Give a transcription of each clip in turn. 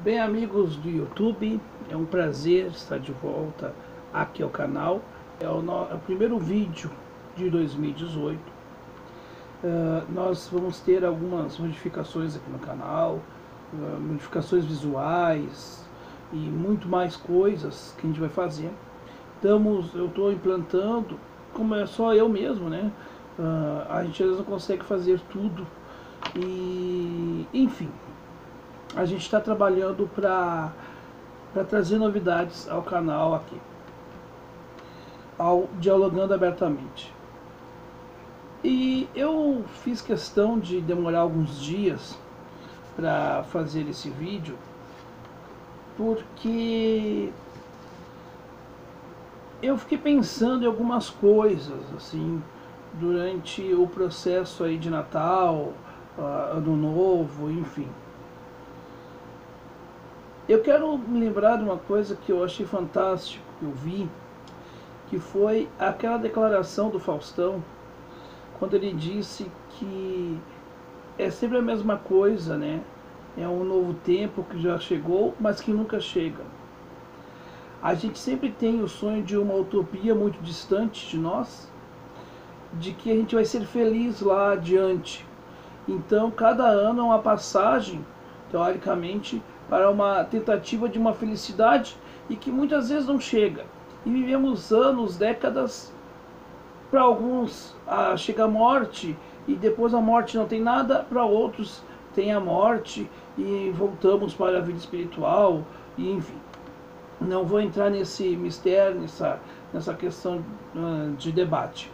Bem, amigos do YouTube, é um prazer estar de volta aqui ao canal. É o primeiro vídeo de 2018. Nós vamos ter algumas modificações aqui no canal, modificações visuais e muito mais coisas que a gente vai fazer. Eu estou implantando, como é só eu mesmo, né? A gente às vezes não consegue fazer tudo e, enfim, a gente está trabalhando para trazer novidades ao canal aqui, ao Dialogando Abertamente. E eu fiz questão de demorar alguns dias para fazer esse vídeo, porque eu fiquei pensando em algumas coisas, assim, durante o processo aí de Natal, Ano Novo, enfim. Eu quero me lembrar de uma coisa que eu achei fantástico, que eu vi, que foi aquela declaração do Faustão, quando ele disse que é sempre a mesma coisa, né? É um novo tempo que já chegou, mas que nunca chega. A gente sempre tem o sonho de uma utopia muito distante de nós, de que a gente vai ser feliz lá adiante. Então, cada ano é uma passagem, teoricamente, para uma tentativa de uma felicidade e que muitas vezes não chega. E vivemos anos, décadas, para alguns chega a morte e depois a morte não tem nada, para outros tem a morte e voltamos para a vida espiritual, e enfim. Não vou entrar nesse mistério, nessa questão de debate.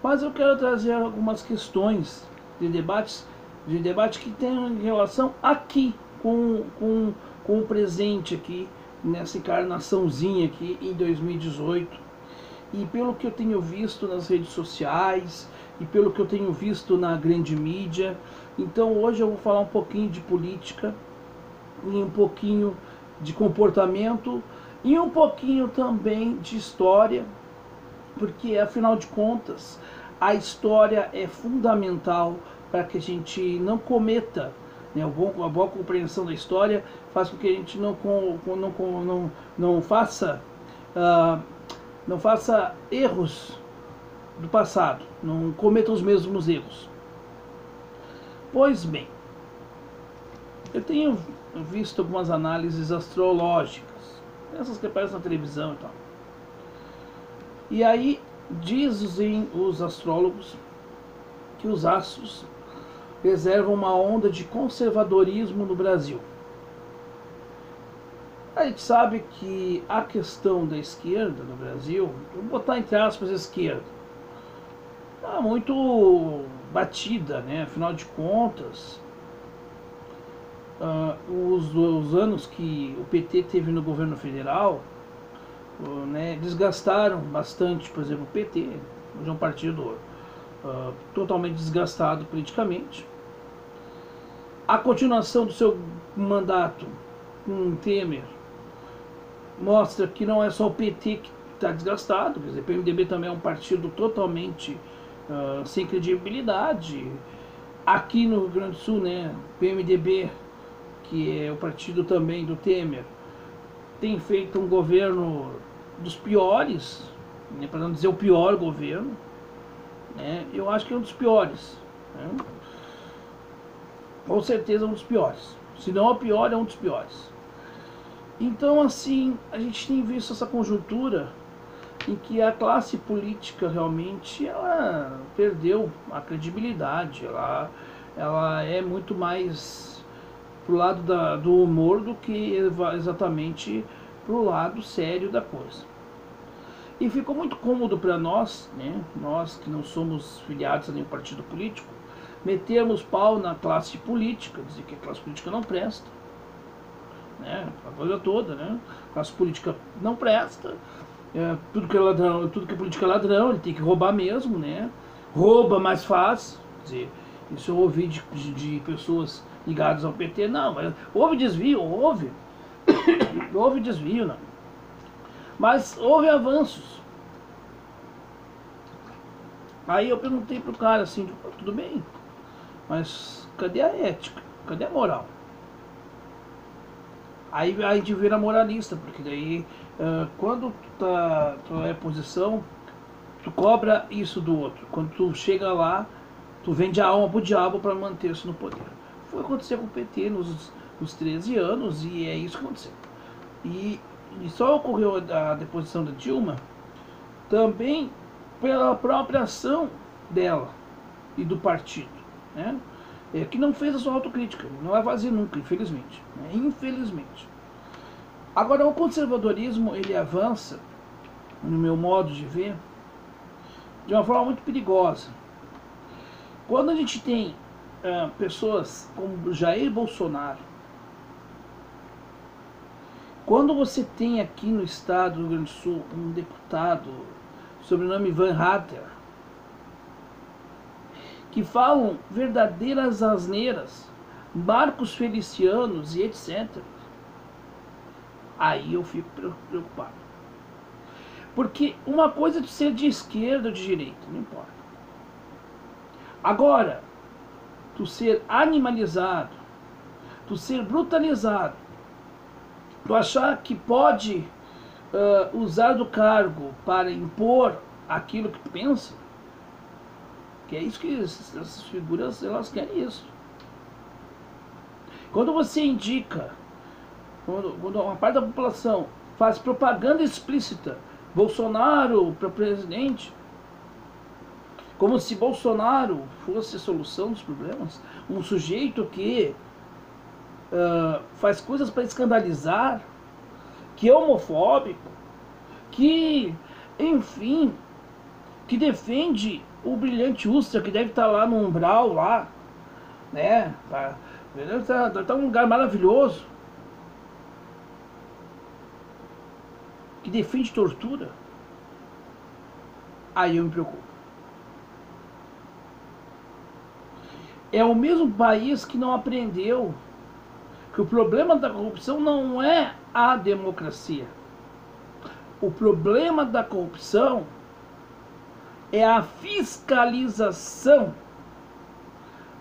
Mas eu quero trazer algumas questões de debate que tem relação aqui com o presente aqui, nessa encarnaçãozinha aqui em 2018. E pelo que eu tenho visto nas redes sociais, e pelo que eu tenho visto na grande mídia, então hoje eu vou falar um pouquinho de política, e um pouquinho de comportamento, e um pouquinho também de história, porque afinal de contas, a história é fundamental para que a gente não cometa, né, a boa compreensão da história faz com que a gente não faça erros do passado, não cometa os mesmos erros. Pois bem, eu tenho visto algumas análises astrológicas, essas que aparecem na televisão e tal. E aí dizem os astrólogos que os astros reservam uma onda de conservadorismo no Brasil. A gente sabe que a questão da esquerda no Brasil, vou botar entre aspas esquerda, está muito batida, né? Afinal de contas, os anos que o PT teve no governo federal, né, desgastaram bastante. Por exemplo, o PT hoje é um partido totalmente desgastado politicamente. A continuação do seu mandato com Temer mostra que não é só o PT que está desgastado, quer dizer, o PMDB também é um partido totalmente sem credibilidade. Aqui no Rio Grande do Sul, né, PMDB, que é o partido também do Temer, tem feito um governo dos piores, né, para não dizer o pior governo, né, eu acho que é um dos piores, né, com certeza é um dos piores, se não é o pior, é um dos piores. Então, assim, a gente tem visto essa conjuntura em que a classe política realmente ela perdeu a credibilidade, ela é muito mais pro lado do humor do que exatamente pro lado sério da coisa. E ficou muito cômodo para nós, né, nós que não somos filiados a nenhum partido político, metermos pau na classe política, dizer que a classe política não presta, né, a coisa toda, né, a classe política não presta, tudo que é ladrão, tudo que é político é ladrão, ele tem que roubar mesmo, né, rouba mais fácil, quer dizer, isso eu ouvi de pessoas ligadas ao PT, não, mas houve desvio, houve desvio, não, mas houve avanços. Aí eu perguntei pro cara assim, tudo bem, mas cadê a ética? Cadê a moral? Aí a gente vira moralista, porque daí quando tu é posição, tu cobra isso do outro. Quando tu chega lá, tu vende a alma pro diabo para manter-se no poder. Foi acontecer com o PT nos 13 anos e é isso que aconteceu. E só ocorreu a deposição da Dilma também pela própria ação dela e do partido, né? Que não fez a sua autocrítica, não vai fazer nunca, infelizmente, né? Infelizmente. Agora, o conservadorismo, ele avança, no meu modo de ver, de uma forma muito perigosa. Quando a gente tem pessoas como Jair Bolsonaro, quando você tem aqui no estado do Rio Grande do Sul um deputado, sobrenome Van Hatter, que falam verdadeiras asneiras, marcos felicianos e etc., aí eu fico preocupado. Porque uma coisa é ser de esquerda ou de direita, não importa. Agora, tu ser animalizado, tu ser brutalizado, tu achar que pode usar do cargo para impor aquilo que tu pensa, que é isso que essas figuras, elas querem isso. Quando você indica, quando uma parte da população faz propaganda explícita, Bolsonaro para presidente, como se Bolsonaro fosse a solução dos problemas, um sujeito que faz coisas para escandalizar, que é homofóbico, que, enfim, que defende o brilhante Ustra, que deve estar lá no umbral, lá, né? Deve estar um lugar maravilhoso, que defende tortura. Aí eu me preocupo. É o mesmo país que não aprendeu que o problema da corrupção não é a democracia. O problema da corrupção é a fiscalização.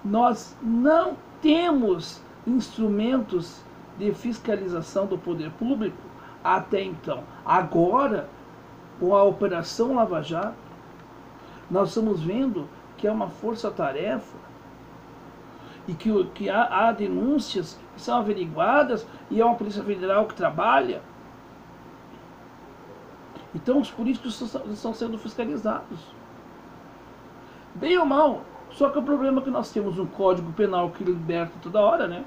Nós não temos instrumentos de fiscalização do poder público até então. Agora, com a Operação Lava Jato, nós estamos vendo que é uma força-tarefa e que há denúncias que são averiguadas e é uma Polícia Federal que trabalha. Então os políticos estão sendo fiscalizados. Bem ou mal. Só que o problema é que nós temos um Código Penal que liberta toda hora, né?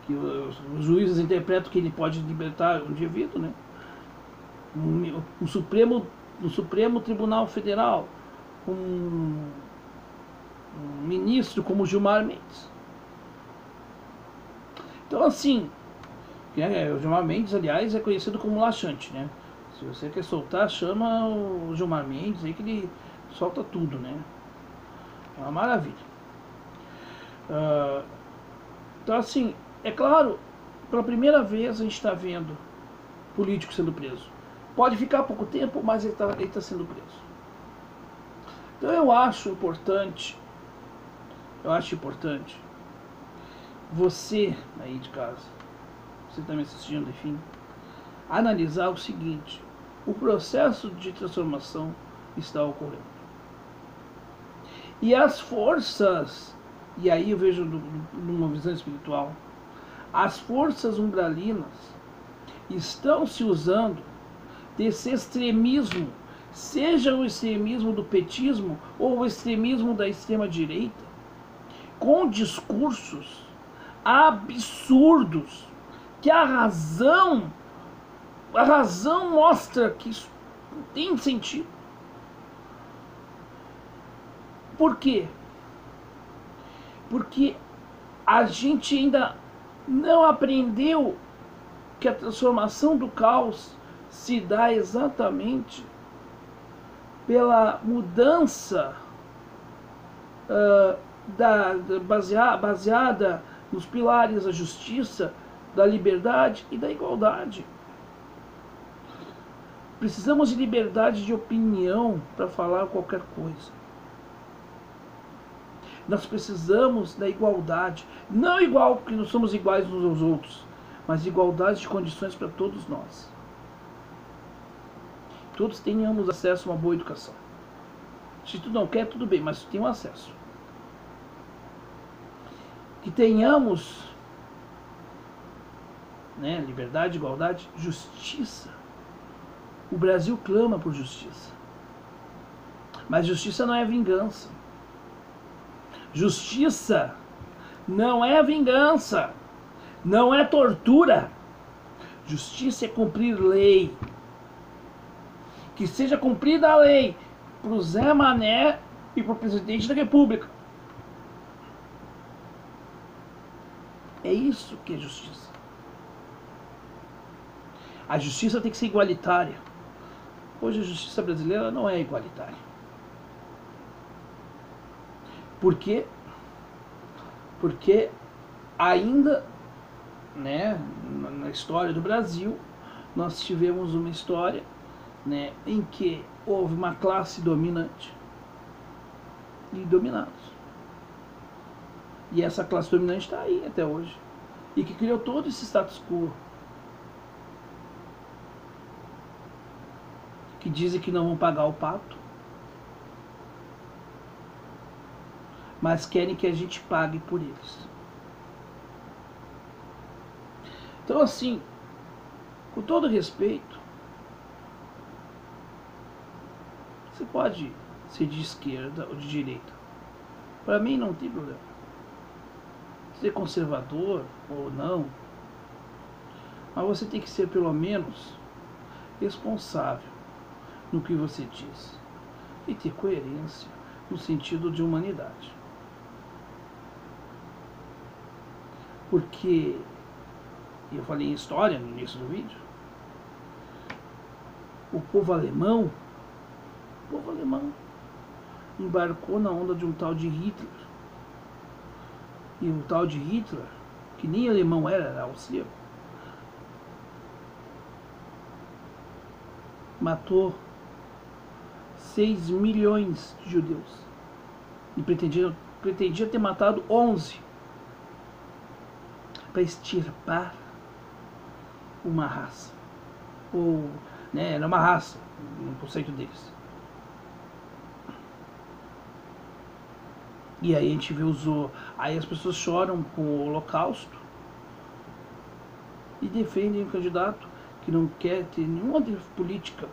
Que os juízes interpretam que ele pode libertar o indivíduo, né? O Supremo Tribunal Federal, um ministro como Gilmar Mendes. Então assim, o Gilmar Mendes, aliás, é conhecido como laxante, né? Se você quer soltar, chama o Gilmar Mendes aí que ele solta tudo, né? É uma maravilha. Então assim, é claro, pela primeira vez a gente está vendo político sendo preso. Pode ficar pouco tempo, mas ele tá sendo preso. Então eu acho importante você aí de casa, você está me assistindo, enfim, analisar o seguinte: o processo de transformação está ocorrendo. E as forças, e aí eu vejo numa visão espiritual, as forças umbralinas estão se usando desse extremismo, seja o extremismo do petismo ou o extremismo da extrema-direita, com discursos absurdos, que a razão mostra que isso não tem sentido. Por quê? Porque a gente ainda não aprendeu que a transformação do caos se dá exatamente pela mudança baseada nos pilares da justiça, da liberdade e da igualdade. Precisamos de liberdade de opinião para falar qualquer coisa. Nós precisamos da igualdade. Não igual porque nós somos iguais uns aos outros, mas igualdade de condições para todos nós. Todos tenhamos acesso a uma boa educação. Se tu não quer, tudo bem, mas tu tem um acesso. Que tenhamos, né, liberdade, igualdade, justiça. O Brasil clama por justiça. Mas justiça não é vingança. Justiça não é vingança. Não é tortura. Justiça é cumprir lei. Que seja cumprida a lei pro Zé Mané e pro presidente da República. É isso que é justiça. A justiça tem que ser igualitária. Hoje a justiça brasileira não é igualitária. Por quê? Porque ainda, né, na história do Brasil, nós tivemos uma história, né, em que houve uma classe dominante e dominados. E essa classe dominante está aí até hoje. E que criou todo esse status quo. Que dizem que não vão pagar o pato, mas querem que a gente pague por eles. Então, assim, com todo respeito, você pode ser de esquerda ou de direita. Para mim não tem problema. Ser conservador ou não, mas você tem que ser pelo menos responsável no que você diz e ter coerência no sentido de humanidade. Porque eu falei em história no início do vídeo, o povo alemão embarcou na onda de um tal de Hitler. E o tal de Hitler, que nem alemão era austríaco, matou 6 milhões de judeus. E pretendia ter matado 11 para extirpar uma raça. Ou, né, era uma raça, no conceito deles. E aí a gente vê aí as pessoas choram com o Holocausto e defendem um candidato que não quer ter nenhuma política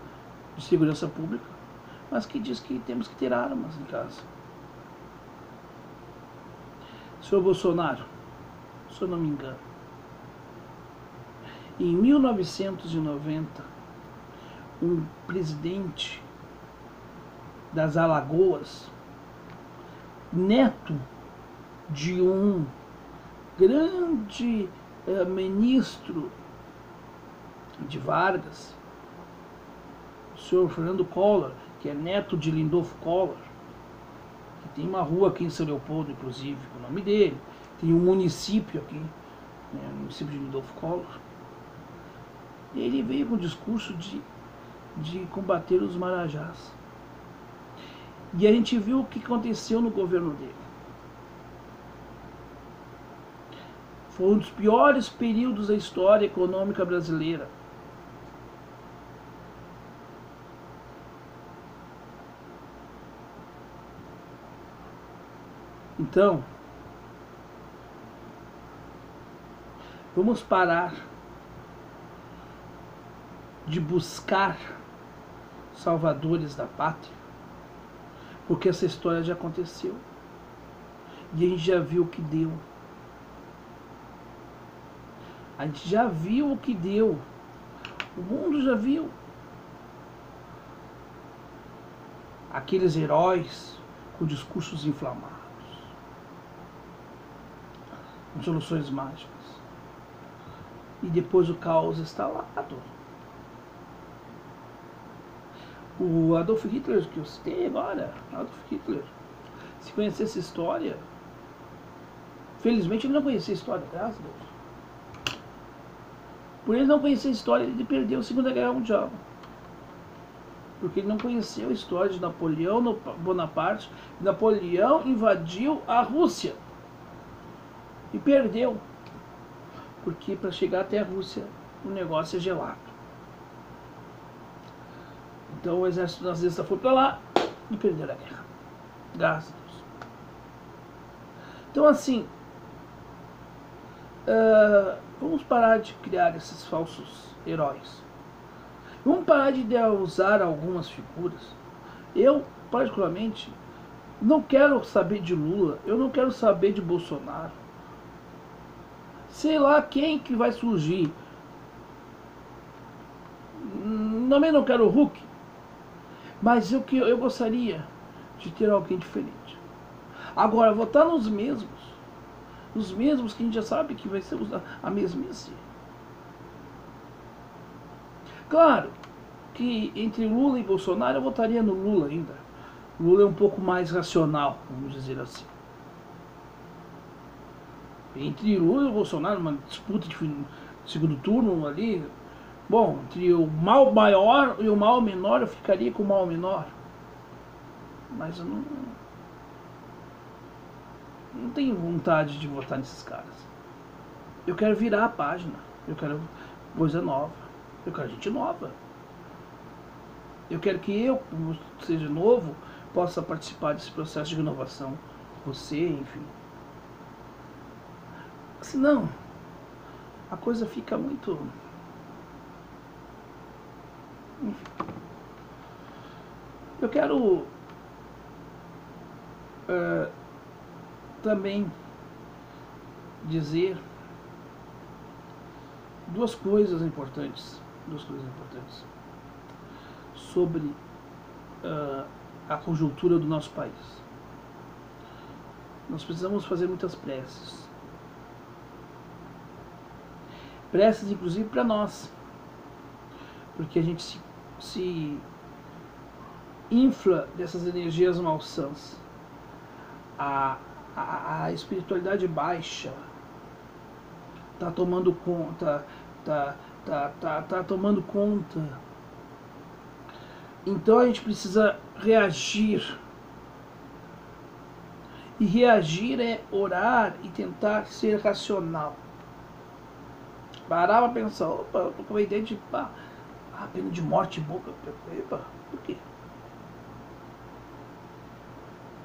de segurança pública, mas que diz que temos que ter armas em casa. Senhor Bolsonaro, se eu não me engano, em 1990, um presidente das Alagoas, neto de um grande ministro de Vargas, o senhor Fernando Collor, que é neto de Lindolfo Collor, que tem uma rua aqui em São Leopoldo, inclusive, com o nome dele, tem um município aqui, né, o município de Lindolfo Collor. E ele veio com o discurso de combater os marajás. E a gente viu o que aconteceu no governo dele. Foi um dos piores períodos da história econômica brasileira. Então, vamos parar de buscar salvadores da pátria, porque essa história já aconteceu e a gente já viu o que deu. A gente já viu o que deu. O mundo já viu. Aqueles heróis com discursos inflamados, com soluções mágicas. E depois o caos instalado. O Adolf Hitler, que eu citei agora, Adolf Hitler, se conhecesse a história, felizmente ele não conhecia a história, graças a Deus. Por ele não conhecer a história, ele perdeu a Segunda Guerra Mundial. Porque ele não conheceu a história de Napoleão Bonaparte. Napoleão invadiu a Rússia e perdeu. porque para chegar até a Rússia o negócio é gelado. Então o exército nazista foi para lá e perderam a guerra. Graças a Deus. Então assim, vamos parar de criar esses falsos heróis. Vamos parar de usar algumas figuras. Eu, particularmente, não quero saber de Lula, eu não quero saber de Bolsonaro. Sei lá quem que vai surgir. Também não quero o Hulk, mas eu gostaria de ter alguém diferente. Agora, votar nos mesmos que a gente já sabe que vai ser a mesmice. Claro que entre Lula e Bolsonaro eu votaria no Lula ainda. Lula é um pouco mais racional, vamos dizer assim. Entre Lula e Bolsonaro, uma disputa de segundo turno ali, bom, entre o mal maior e o mal menor, eu ficaria com o mal menor. Mas eu não tenho vontade de votar nesses caras. Eu quero virar a página, eu quero coisa nova, eu quero gente nova. Eu quero que eu, como seja novo, possa participar desse processo de renovação. Você, enfim. Senão, a coisa fica muito... Enfim. Eu quero também dizer duas coisas importantes sobre a conjuntura do nosso país. Nós precisamos fazer muitas preces. Preces, inclusive, para nós. Porque a gente se infla dessas energias malsãs. A espiritualidade baixa está tomando conta, tá tomando conta. Então a gente precisa reagir. E reagir é orar e tentar ser racional. Parar pra pensar, opa, eu tô com uma ideia de pena de morte boca. Epa, por quê?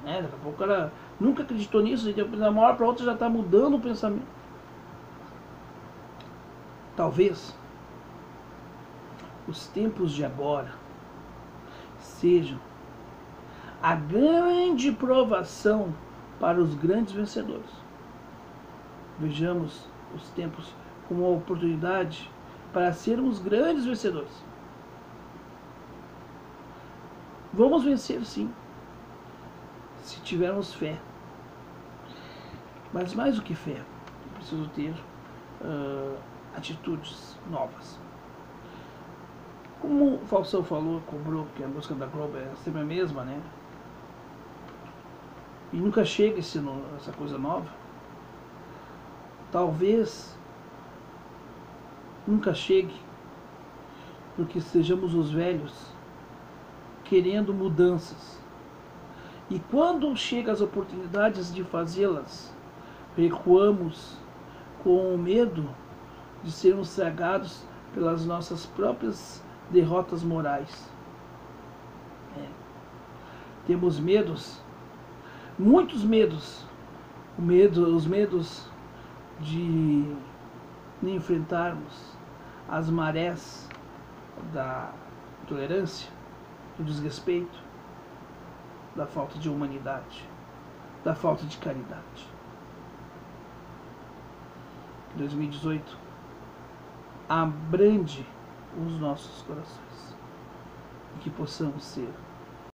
Daqui a pouco ela nunca acreditou nisso, e de uma hora para outra já está mudando o pensamento. Talvez os tempos de agora sejam a grande provação para os grandes vencedores. Vejamos os tempos como uma oportunidade para sermos grandes vencedores. Vamos vencer, sim, se tivermos fé. Mas mais do que fé, eu preciso ter atitudes novas. Como o Faustão falou, cobrou, que a música da Globo é sempre a mesma, né? E nunca chega essa coisa nova. Talvez nunca chegue, porque sejamos os velhos querendo mudanças. E quando chegam as oportunidades de fazê-las, recuamos com o medo de sermos cegados pelas nossas próprias derrotas morais. Temos medos, muitos medos, os medos de enfrentarmos as marés da intolerância, do desrespeito, da falta de humanidade, da falta de caridade. 2018 abrande os nossos corações e que possamos ser